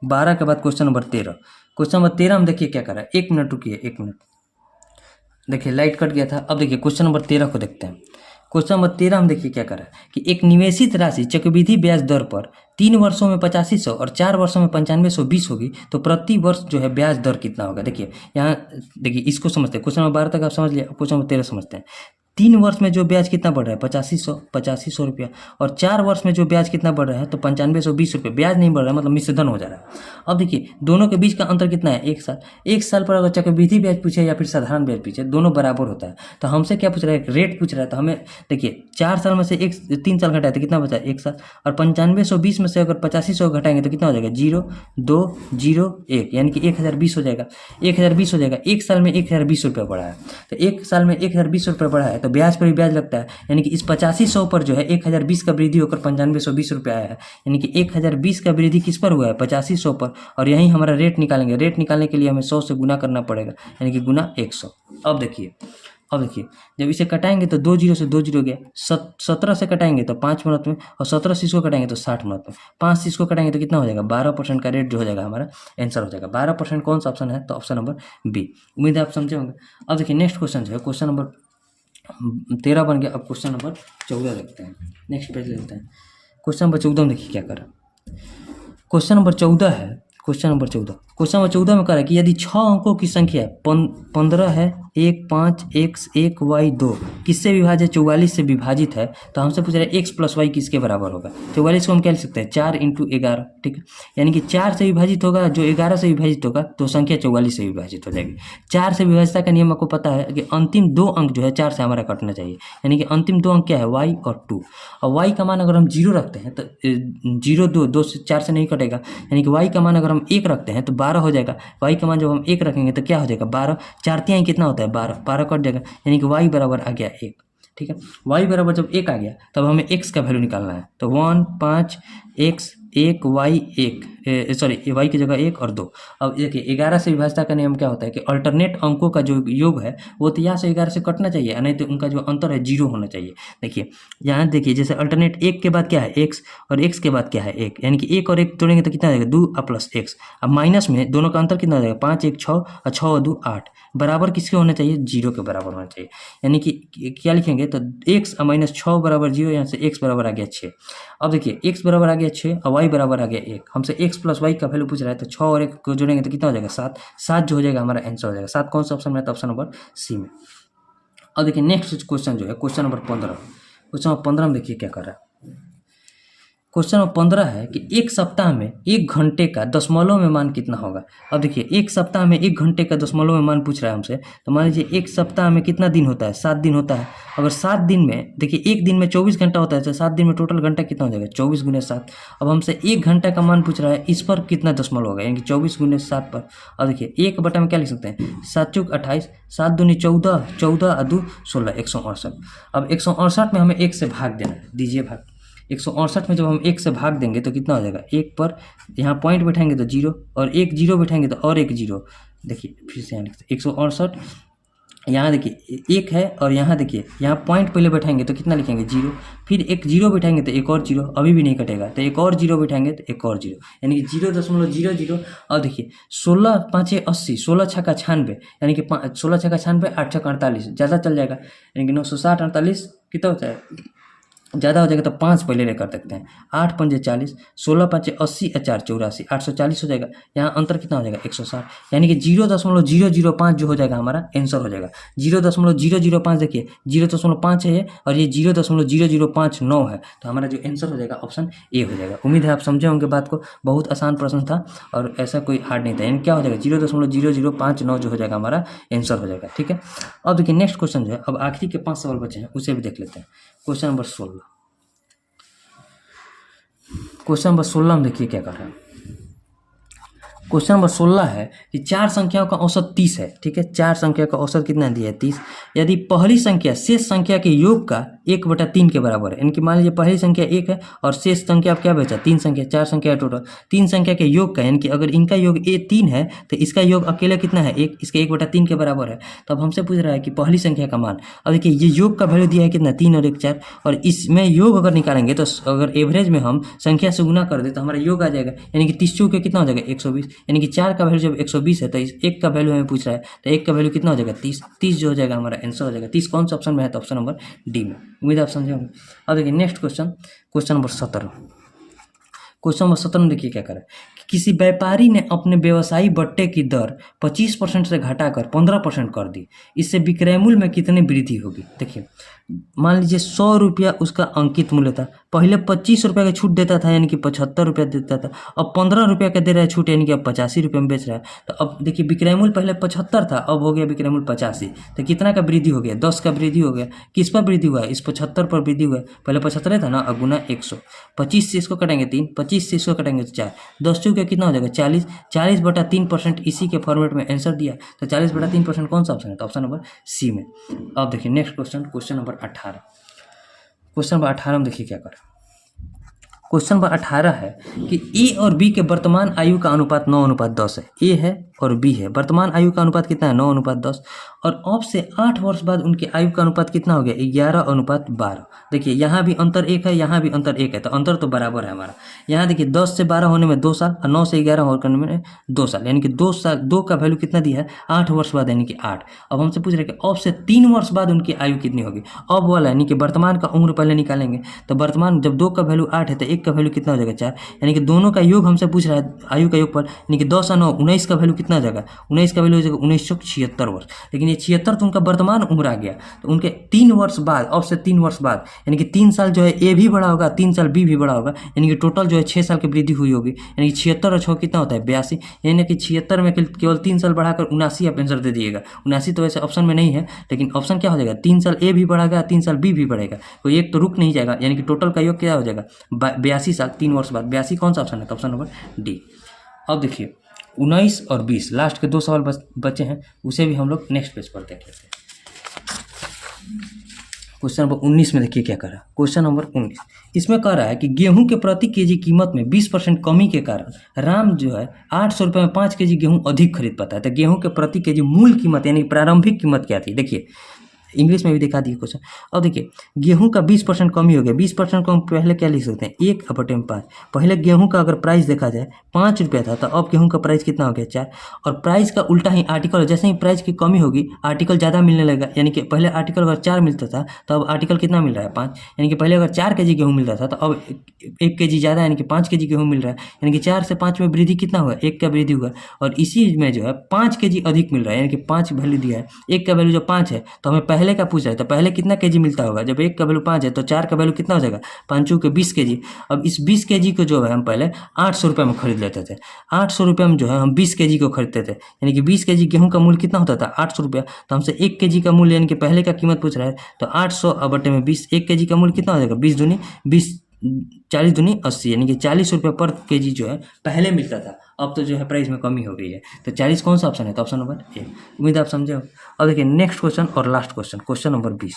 12 के बाद क्वेश्चन नंबर 13। क्वेश्चन नंबर 13 हम देखिए क्या कर रहा है, 1 मिनट रुकिए, 1 मिनट, देखिए लाइट कट गया था। अब देखिए क्वेश्चन नंबर 13 को देखते हैं। क्वेश्चन नंबर 13 हम देखिए क्या कर रहा है कि एक निवेशित राशि चक्रवृद्धि ब्याज दर पर 3 वर्षों में 8500 और 4 वर्षों में 9520 होगी, तो प्रति वर्ष जो है ब्याज दर कितना होगा। देखिए यहाँ देखिए इसको समझते हैं, क्वेश्चन नंबर 12 तक आप समझ लिया, क्वेश्चन नंबर 13 समझते हैं। 3 वर्ष में जो ब्याज कितना बढ़ रहा है 8500 रुपया, और 4 वर्ष में जो ब्याज कितना बढ़ रहा है तो 9520 रुपये। ब्याज नहीं बढ़ रहा है, मतलब मिश्रधन हो जा रहा है। अब देखिए दोनों के बीच का अंतर कितना है, 1 साल। 1 साल पर अगर चक्रवृद्धि ब्याज पूछे या फिर साधारण ब्याज पूछे, दोनों बराबर होता है। तो हमसे क्या पूछ रहा है, रेट पूछ रहा है। तो हमें देखिए 4 साल में से 3 साल घटाए तो कितना बचा, 1 साल। और 9520 में से अगर 8500 घटाएंगे तो कितना हो जाएगा, 0 2 0 1, यानी कि 1020 हो जाएगा। 1020 हो जाएगा। 1 साल में 1020 रुपये बढ़ा है, तो 1 साल में 1020 रुपये बढ़ा है तो ब्याज पर भी ब्याज लगता है, यानी कि इस 8500 पर जो है 1020 का वृद्धि होकर 9520 रुपये आया है, यानी कि 1020 का वृद्धि किस पर हुआ है, 8500 पर। और यहीं हमारा रेट निकालेंगे। रेट निकालने के लिए हमें 100 से गुना करना पड़ेगा, यानी कि गुना 100। अब देखिए जब इसे कटाएंगे तो 2 जीरो से 2 जीरो गया। 17 से कटाएंगे तो 5 मिनट में, और 17 से इसको कटाएंगे तो 60 मिनट में। 5 से इसको कटाएंगे तो कितना हो जाएगा, 12% का रेट जो हो जाएगा हमारा आंसर हो जाएगा। 12% कौन सा ऑप्शन है, तो ऑप्शन नंबर बी। उम्मीद है आप समझे होंगे। अब देखिए नेक्स्ट क्वेश्चन जो है क्वेश्चन नंबर 13 बन गया। अब क्वेश्चन नंबर 14 देखते हैं, नेक्स्ट पेज लेते हैं। क्वेश्चन नंबर 14 में देखिए क्या करा। क्वेश्चन नंबर 14 है, क्वेश्चन नंबर 14 में कह रहा है कि यदि 6 अंकों की संख्या 15 है, 1 5 x 1 y 2 किससे विभाजित 44 से विभाजित है, तो हमसे पूछ रहा है x प्लस वाई किसके बराबर होगा। 44 को हम क्या लिख सकते हैं, 4 × 11, ठीक है, यानी कि 4 से विभाजित होगा, जो 11 से विभाजित होगा तो संख्या 44 से विभाजित हो जाएगी। 4 से विभाजित का नियम आपको पता है कि अंतिम 2 अंक जो है 4 से हमारा कटना चाहिए, यानी कि अंतिम 2 अंक क्या है, y और 2। और y का मान अगर हम 0 रखते हैं तो 0 2 से 4 से नहीं कटेगा, यानी कि y का मान अगर हम 1 रखते हैं तो 12 हो जाएगा। y का मान जब हम 1 रखेंगे तो क्या हो जाएगा, 12। 4 तिहाई कितना होता है, 12 कट जाएगा, यानी कि y बराबर आ गया 1। ठीक है, y बराबर जब 1 आ गया तब हमें x का वैल्यू निकालना है। तो 1 5 x 1 y 1 सॉरी y की जगह 1 और 2। अब देखिए 11 से विभाजन का नियम क्या होता है कि अल्टरनेट अंकों का जो योग है वो तो यहाँ से 11 से कटना चाहिए, नहीं तो उनका जो अंतर है 0 होना चाहिए। देखिए यहाँ देखिए जैसे अल्टरनेट 1 के बाद क्या है x, और x के बाद क्या है 1, यानी कि 1 और 1 जोड़ेंगे तो कितना आ जाएगा, 2 प्लस x। अब माइनस में दोनों का अंतर कितना आ जाएगा, 5 1 6 और 6 और 2 8, बराबर किसके होना चाहिए, 0 के बराबर होना चाहिए। यानी कि क्या लिखेंगे तो x माइनस 6 बराबर 0, यहाँ से x बराबर आ गया 6। अब देखिए x बराबर आ गया 6 और y बराबर आ गया 1। हमसे x प्लस y का वैल्यू पूछ रहा है, तो 6 और 1 को जोड़ेंगे तो कितना हो जाएगा, 7। 7 जो हो जाएगा हमारा आंसर हो जाएगा। 7 कौन सा ऑप्शन में है, तो ऑप्शन नंबर सी में। अब देखिए नेक्स्ट क्वेश्चन जो है क्वेश्चन नंबर 15। क्वेश्चन नंबर 15 में देखिए क्या कर रहा है। क्वेश्चन नंबर 15 है कि एक सप्ताह में 1 घंटे का दशमलव में मान कितना होगा। अब देखिए एक सप्ताह में 1 घंटे का दशमलव में मान पूछ रहा है हमसे, तो मान लीजिए एक सप्ताह में कितना दिन होता है, 7 दिन होता है। अगर 7 दिन में देखिए एक दिन में 24 घंटा होता है, तो 7 दिन में टोटल घंटा कितना हो जाएगा, 24 × 7। अब हमसे 1 घंटा का मान पूछ रहा है, इस पर कितना दशमलव होगा, यानी कि 24 × 7 पर। अब देखिए 1 बटा में क्या लिख सकते हैं, 7 × 28, 7 दूनी 14, 14 और 2 16, 168। अब 168 में हमें 1 से भाग देना है, दीजिए भाग। 168 में जब हम 1 से भाग देंगे तो कितना हो जाएगा, 1 पर यहाँ पॉइंट बैठाएंगे तो 0, और 1 0 बैठाएंगे तो और 1 0। देखिए फिर से यहाँ लिखते 168, यहाँ देखिए 1 है, और यहाँ देखिए यहाँ पॉइंट पहले बैठाएंगे तो कितना लिखेंगे, 0, फिर 1 0 बैठाएंगे तो 1 और 0, अभी भी नहीं कटेगा, तो 1 और 0 बैठाएंगे तो 1 और 0, यानी कि 0.00। और देखिए 16 5 80, 16 छक्का 96, यानी कि 16 छक्का 96, 8 छक्का 48, ज़्यादा चल जाएगा, यानी कि 960 48 कितना होता है, ज़्यादा हो जाएगा तो 5 पहले ले कर सकते हैं। 8 पंजे 40, 16 5 80 और 4 84, 840 हो जाएगा। यहाँ अंतर कितना हो जाएगा, 160, यानी कि 0.005 जो हो जाएगा हमारा आंसर हो जाएगा। 0.005 देखिए 0.5 है और ये 0.0059 है, तो हमारा जो आंसर हो जाएगा ऑप्शन ए हो जाएगा। उम्मीद है आप समझे होंगे बात को, बहुत आसान प्रश्न था और ऐसा कोई हार्ड नहीं था। यानी क्या हो जाएगा, 0.0059 जो हो जाएगा हमारा आंसर हो जाएगा। ठीक है, अब देखिए नेक्स्ट क्वेश्चन जो है, अब आखिरी के 5 सवाल बचे हैं उसे भी देख लेते हैं। Question number 16। क्वेश्चन नंबर 16 में देखिए क्या कर रहा है। क्वेश्चन नंबर 16 है कि चार संख्याओं का औसत 30 है, ठीक है। चार संख्या का औसत कितना दिया है 30। यदि पहली संख्या शेष संख्या के योग का 1/3 के बराबर है, यानी कि मान लीजिए पहली संख्या 1 है और शेष संख्या आप क्या बचा, 3 संख्या, 4 संख्या टोटल, 3 संख्या के योग का, यानी कि अगर इनका योग 3 है तो इसका योग अकेला कितना है 1, इसके 1/3 के बराबर है। तो अब हमसे पूछ रहा है कि पहली संख्या का मान। अब देखिए ये योग का वैल्यू दिया है कितना 3 और 1 4, और इसमें योग अगर निकालेंगे तो अगर एवरेज में हम संख्या से गुना कर दे तो हमारा योग आ जाएगा, यानी कि 30 चौके कितना हो जाएगा 120, यानी कि 4 का वैल्यू जब 120 है तो इस 1 का वैल्यू हमें पूछ रहा है, तो 1 का वैल्यू कितना हो जाएगा 30। 30 जो हो जाएगा हमारा आंसर हो जाएगा 30। कौन सा ऑप्शन में है, तो ऑप्शन नंबर डी में। उम्मीद आप समझे होंगे। अब देखिए next question, question number 17। Question number 17 में देखिए क्या करें कि किसी व्यापारी ने अपने व्यवसायी बट्टे की दर 25% से घटाकर 15% कर दी, इससे विक्रय मूल्य में कितनी वृद्धि होगी। देखिए मान लीजिए 100 रुपया उसका अंकित मूल्य था, पहले 25 रुपये का छूट देता था यानी कि 75 रुपया देता था, अब 15 रुपया का दे रहा है छूट यानी कि अब 85 रुपये में बेच रहा है। तो अब देखिए विक्रय मूल्य पहले 75 था, अब हो गया विक्रय मूल्य 85, तो कितना का वृद्धि हो गया 10 का वृद्धि हो गया। किस पर वृद्धि हुआ है, इस 75 पर वृद्धि हुआ है। पहले 75 था ना, अब गुना 100, 25 से इसको कटेंगे 3, 25 से इसको कटेंगे 4, 10 चौके कितना हो जाएगा 40, 40/3% इसी के फॉर्मेट में आंसर दिया। तो 40/3% कौन सा ऑप्शन है, तो ऑप्शन नंबर सी में। अब देखिए next question, question number 18। Question number 18 में देखिए क्या करें। क्वेश्चन नंबर 18 है कि ए और बी के वर्तमान आयु का अनुपात 9:10 है। ए है और बी है, वर्तमान आयु का अनुपात कितना है 9:10, और अब से 8 वर्ष बाद उनके आयु का अनुपात कितना हो गया 11:12। देखिए यहाँ भी अंतर 1 है, यहाँ भी अंतर 1 है, तो अंतर तो बराबर है हमारा। यहाँ देखिए 10 से 12 होने में 2 साल और 9 से 11 होने में 2 साल, यानी कि 2 साल 2 का वैल्यू कितना दिया है 8 वर्ष बाद, यानी कि 8। अब हमसे पूछ रहे हैं कि अब से 3 वर्ष बाद उनकी आयु कितनी होगी। अब वाला यानी कि वर्तमान का उम्र पहले निकालेंगे, तो वर्तमान जब 2 का वैल्यू 8 है तो 1 का वैल्यू कितना हो जाएगा 4, यानी कि दोनों का योग हमसे पूछ रहा है आयु का योग पर, यानी कि 10 और 9 19 का वैल्यू कितना हो जाएगा, 19 का वैल्यू हो जाएगा 1976 वर्ष। लेकिन ये 76 तो उनका वर्तमान उम्र आ गया, तो उनके 3 वर्ष बाद, अब से 3 वर्ष बाद, यानी कि 3 साल जो है ए भी बड़ा होगा, 3 साल बी भी बड़ा होगा, यानी कि टोटल जो है 6 साल की वृद्धि हुई होगी, यानी कि 76 और 6 कितना होता है 82, यानी कि 76 में केवल 3 साल बढ़ाकर 79 आप आंसर दे दिएगा। 79 तो वैसे ऑप्शन में नहीं है, लेकिन ऑप्शन क्या हो जाएगा 3 साल ए भी बढ़ेगा, 3 साल बी भी बढ़ेगा, कोई एक तो रुक नहीं जाएगा, यानी कि टोटल का योग क्या हो जाएगा 82 साल 3 वर्ष बाद। 82 कौन सा ऑप्शन है, तो ऑप्शन नंबर डी। अब देखिए 19 और 20 लास्ट के 2 सवाल बचे हैं, उसे भी हम लोग नेक्स्ट पेज पर देख लेते हैं। क्वेश्चन नंबर 19 में देखिए क्या कर रहा है। क्वेश्चन नंबर 19 इसमें कह रहा है कि गेहूं के प्रति केजी कीमत में 20% कमी के कारण राम जो है 800 रुपये में 5 केजी गेहूं अधिक खरीद पाता है। तो गेहूं के प्रति केजी मूल कीमत यानी प्रारंभिक कीमत क्या थी, देखिए इंग्लिश में भी दिखा दिए क्वेश्चन। अब देखिए गेहूं का 20% कमी हो गया, 20% को हम पहले क्या लिख सकते हैं 1/5। पहले गेहूं का अगर प्राइस देखा जाए 5 रुपया था, तो अब गेहूं का प्राइस कितना हो गया 4। और प्राइस का उल्टा ही आर्टिकल, जैसे ही प्राइस की कमी होगी आर्टिकल ज़्यादा मिलने लगेगा, यानी कि पहले आर्टिकल अगर 4 मिलता था तो अब आर्टिकल कितना मिल रहा है 5, यानी कि पहले अगर 4 केजी गेहूँ मिलता था तो अब 1 केजी ज़्यादा यानी कि 5 केजी गेहूँ मिल रहा है, यानी कि 4 से 5 में वृद्धि कितना हुआ 1 का वृद्धि हुआ। और इसी में जो है 5 केजी अधिक मिल रहा है, यानी कि 5 वैल्यू दिया है, 1 का वैल्यू जो 5 है, तो हमें पहले का पूछ रहा है तो पहले कितना केजी मिलता होगा, जब 1 का वैल्यू 5 है तो 4 का वैल्यू कितना हो जाएगा 5 के 20 केजी। अब इस 20 केजी को जो है हम पहले 800 रुपये में खरीद लेते थे, 800 रुपये में जो है हम 20 केजी को खरीदते थे, यानी कि 20 केजी गेहूं का मूल्य कितना होता था 800 रुपया। तो हमसे 1 केजी का मूल्य यानी कि पहले का कीमत पूछ रहा है, तो 800 बटे में 20, 1 केजी का मूल्य कितना हो जाएगा 20 दूनी 20, 40 दूनी 80, यानी कि 40 रुपये पर केजी जो है पहले मिलता था, अब तो जो है प्राइस में कमी हो गई है। तो 40 कौन सा ऑप्शन है, तो ऑप्शन नंबर ए। उम्मीद आप समझे हो। अब देखिए नेक्स्ट क्वेश्चन और last question, question number 20।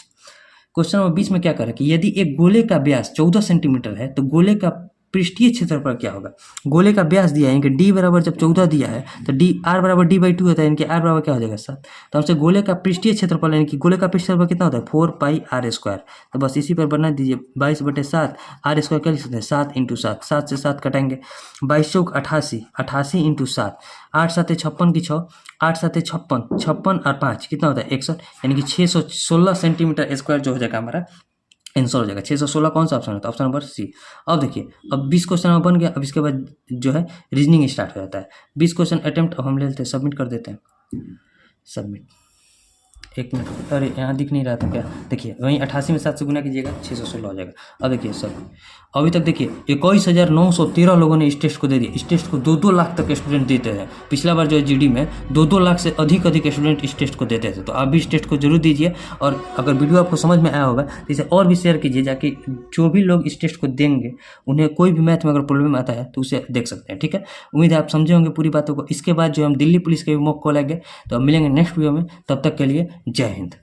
Question number 20 में क्या करें कि यदि एक गोले का व्यास 14 सेंटीमीटर है तो गोले का पृष्ठीय क्षेत्रफल क्या होगा। गोले का व्यास दिया है, यानी कि डी बराबर जब 14 दिया है तो डी आर बराबर d/2 होता है, यानी कि आर बराबर क्या हो जाएगा 7। तो हमसे गोले का पृष्ठीय क्षेत्रफल यानी कि गोले का पृष्ठ क्षेत्रफल कितना होता है 4πr²। तो बस इसी पर बना दीजिए 22/7, r² क्या लिख सकते हैं 7 × 7, 7 से 7 कटेंगे, 22 चौक 88, 88 × 7, 8 7 56 की 6, 8 7 56, 56 और 5 कितना होता है 61, यानी कि 616 सेंटीमीटर स्क्वायर जो हो जाएगा हमारा आंसर हो जाएगा। 616 कौन सा ऑप्शन है, तो ऑप्शन नंबर सी। अब देखिए अब 20 क्वेश्चन बन गया, अब इसके बाद जो है रीजनिंग स्टार्ट हो जाता है। 20 क्वेश्चन अटेम्प्ट अब हम ले लेते हैं, सबमिट कर देते हैं, सबमिट। एक मिनट, अरे यहाँ दिख नहीं रहा था क्या? देखिए वहीं 88 में 7 से गुना कीजिएगा 616 हो जाएगा। अब देखिए सर, अभी तक देखिए 21,913 लोगों ने इस टेस्ट को दे दिया। इस टेस्ट को 2-2 लाख तक स्टूडेंट देते हैं। पिछला बार जो है जीडी में 2-2 लाख से अधिक स्टूडेंट इस टेस्ट को देते थे। तो आप भी इस टेस्ट को जरूर दीजिए, और अगर वीडियो आपको समझ में आया होगा तो इसे और भी शेयर कीजिए, ताकि जो भी लोग इस टेस्ट को देंगे उन्हें कोई भी मैथ में अगर प्रॉब्लम आता है तो उसे देख सकते हैं। ठीक है, उम्मीद है आप समझे होंगे पूरी बातों को। इसके बाद जो हम दिल्ली पुलिस के भी मॉक कॉल आएंगे, तो हम मिलेंगे नेक्स्ट वीडियो में। तब तक के लिए जय हिंद।